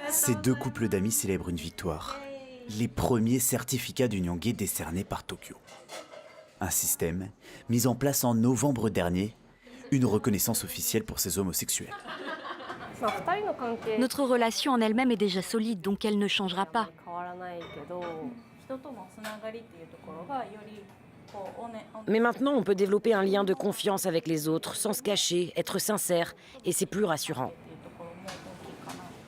Ces deux couples d'amis célèbrent une victoire. Les premiers certificats d'union gay décernés par Tokyo. Un système mis en place en novembre dernier, une reconnaissance officielle pour ces homosexuels. Notre relation en elle-même est déjà solide, donc elle ne changera pas. Mais maintenant, on peut développer un lien de confiance avec les autres, sans se cacher, être sincère, et c'est plus rassurant.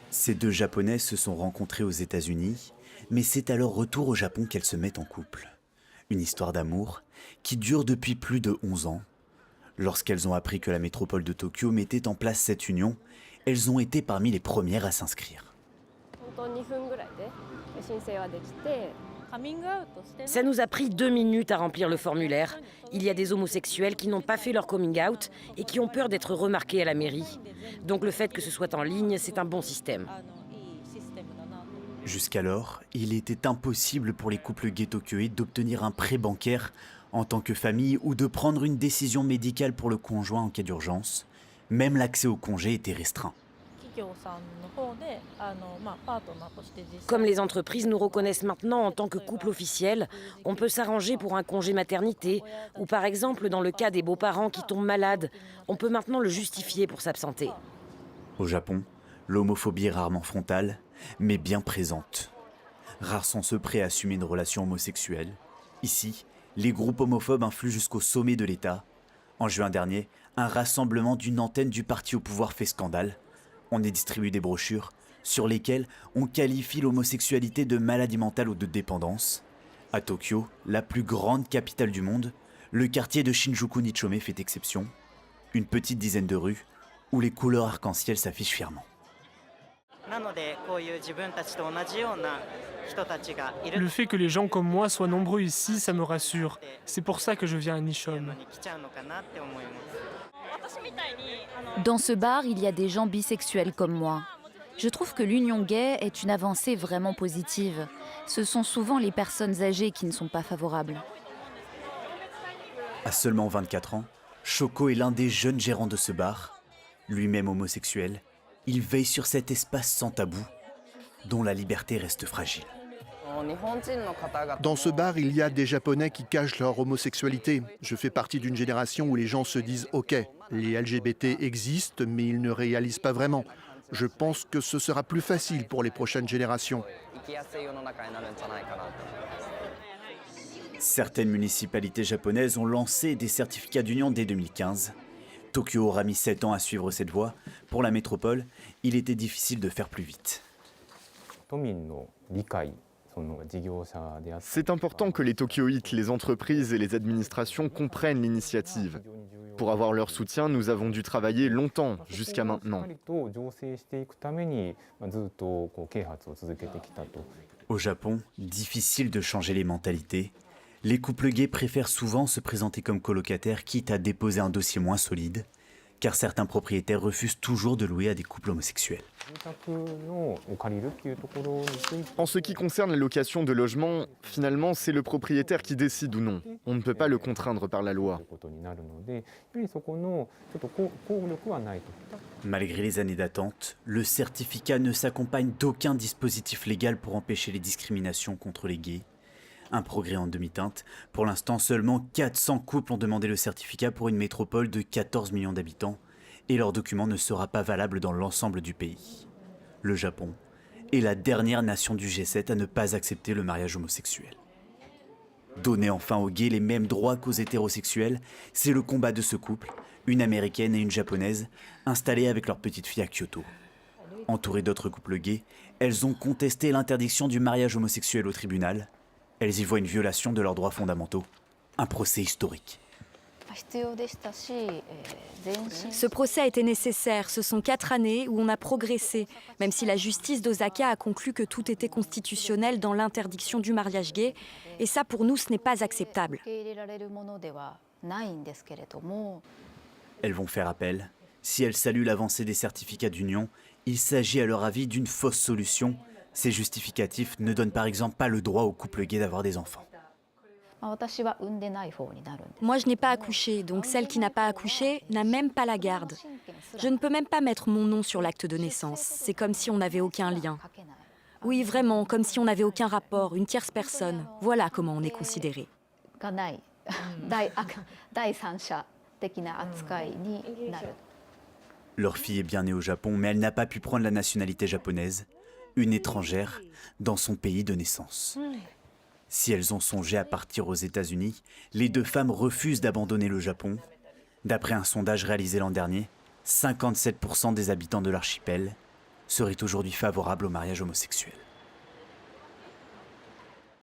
Ces deux Japonaises se sont rencontrées aux États-Unis, mais c'est à leur retour au Japon qu'elles se mettent en couple. Une histoire d'amour qui dure depuis plus de 11 ans. Lorsqu'elles ont appris que la métropole de Tokyo mettait en place cette union, elles ont été parmi les premières à s'inscrire. Ça nous a pris 2 minutes à remplir le formulaire. Il y a des homosexuels qui n'ont pas fait leur coming out et qui ont peur d'être remarqués à la mairie. Donc le fait que ce soit en ligne, c'est un bon système. Jusqu'alors, il était impossible pour les couples gays tokyoïs d'obtenir un prêt bancaire en tant que famille ou de prendre une décision médicale pour le conjoint en cas d'urgence. Même l'accès au congé était restreint. Comme les entreprises nous reconnaissent maintenant en tant que couple officiel, on peut s'arranger pour un congé maternité ou par exemple dans le cas des beaux-parents qui tombent malades, on peut maintenant le justifier pour s'absenter. Au Japon, l'homophobie est rarement frontale, mais bien présente. Rares sont ceux prêts à assumer une relation homosexuelle. Ici, les groupes homophobes influent jusqu'au sommet de l'État. En juin dernier, un rassemblement d'une antenne du parti au pouvoir fait scandale. On est distribué des brochures sur lesquelles on qualifie l'homosexualité de maladie mentale ou de dépendance. À Tokyo, la plus grande capitale du monde, le quartier de Shinjuku Nichome fait exception. Une petite dizaine de rues où les couleurs arc-en-ciel s'affichent fièrement. Le fait que les gens comme moi soient nombreux ici, ça me rassure. C'est pour ça que je viens à Nishome. Dans ce bar, il y a des gens bisexuels comme moi. Je trouve que l'union gay est une avancée vraiment positive. Ce sont souvent les personnes âgées qui ne sont pas favorables. À seulement 24 ans, Shoko est l'un des jeunes gérants de ce bar. Lui-même homosexuel, il veille sur cet espace sans tabou, dont la liberté reste fragile. Dans ce bar, il y a des Japonais qui cachent leur homosexualité. Je fais partie d'une génération où les gens se disent « Ok, les LGBT existent, mais ils ne réalisent pas vraiment. Je pense que ce sera plus facile pour les prochaines générations. » Certaines municipalités japonaises ont lancé des certificats d'union dès 2015. Tokyo aura mis 7 ans à suivre cette voie. Pour la métropole, il était difficile de faire plus vite. C'est important que les Tokyoïtes, les entreprises et les administrations comprennent l'initiative. Pour avoir leur soutien, nous avons dû travailler longtemps, jusqu'à maintenant. Au Japon, difficile de changer les mentalités. Les couples gays préfèrent souvent se présenter comme colocataires, quitte à déposer un dossier moins solide, car certains propriétaires refusent toujours de louer à des couples homosexuels. En ce qui concerne la location de logements, finalement, c'est le propriétaire qui décide ou non. On ne peut pas le contraindre par la loi. Malgré les années d'attente, le certificat ne s'accompagne d'aucun dispositif légal pour empêcher les discriminations contre les gays. Un progrès en demi-teinte. Pour l'instant, seulement 400 couples ont demandé le certificat pour une métropole de 14 millions d'habitants, et leur document ne sera pas valable dans l'ensemble du pays. Le Japon est la dernière nation du G7 à ne pas accepter le mariage homosexuel. Donner enfin aux gays les mêmes droits qu'aux hétérosexuels, c'est le combat de ce couple, une américaine et une japonaise, installées avec leur petite fille à Kyoto. Entourées d'autres couples gays, elles ont contesté l'interdiction du mariage homosexuel au tribunal. Elles y voient une violation de leurs droits fondamentaux, un procès historique. Ce procès a été nécessaire. Ce sont 4 années où on a progressé, même si la justice d'Osaka a conclu que tout était constitutionnel dans l'interdiction du mariage gay. Et ça, pour nous, ce n'est pas acceptable. Elles vont faire appel. Si elles saluent l'avancée des certificats d'union, il s'agit à leur avis d'une fausse solution. Ces justificatifs ne donnent par exemple pas le droit aux couples gays d'avoir des enfants. Moi, je n'ai pas accouché, donc celle qui n'a pas accouché n'a même pas la garde. Je ne peux même pas mettre mon nom sur l'acte de naissance. C'est comme si on n'avait aucun lien. Oui, vraiment, comme si on n'avait aucun rapport, une tierce personne. Voilà comment on est considéré. Leur fille est bien née au Japon, mais elle n'a pas pu prendre la nationalité japonaise, une étrangère, dans son pays de naissance. Si elles ont songé à partir aux États-Unis, les deux femmes refusent d'abandonner le Japon. D'après un sondage réalisé l'an dernier, 57% des habitants de l'archipel seraient aujourd'hui favorables au mariage homosexuel.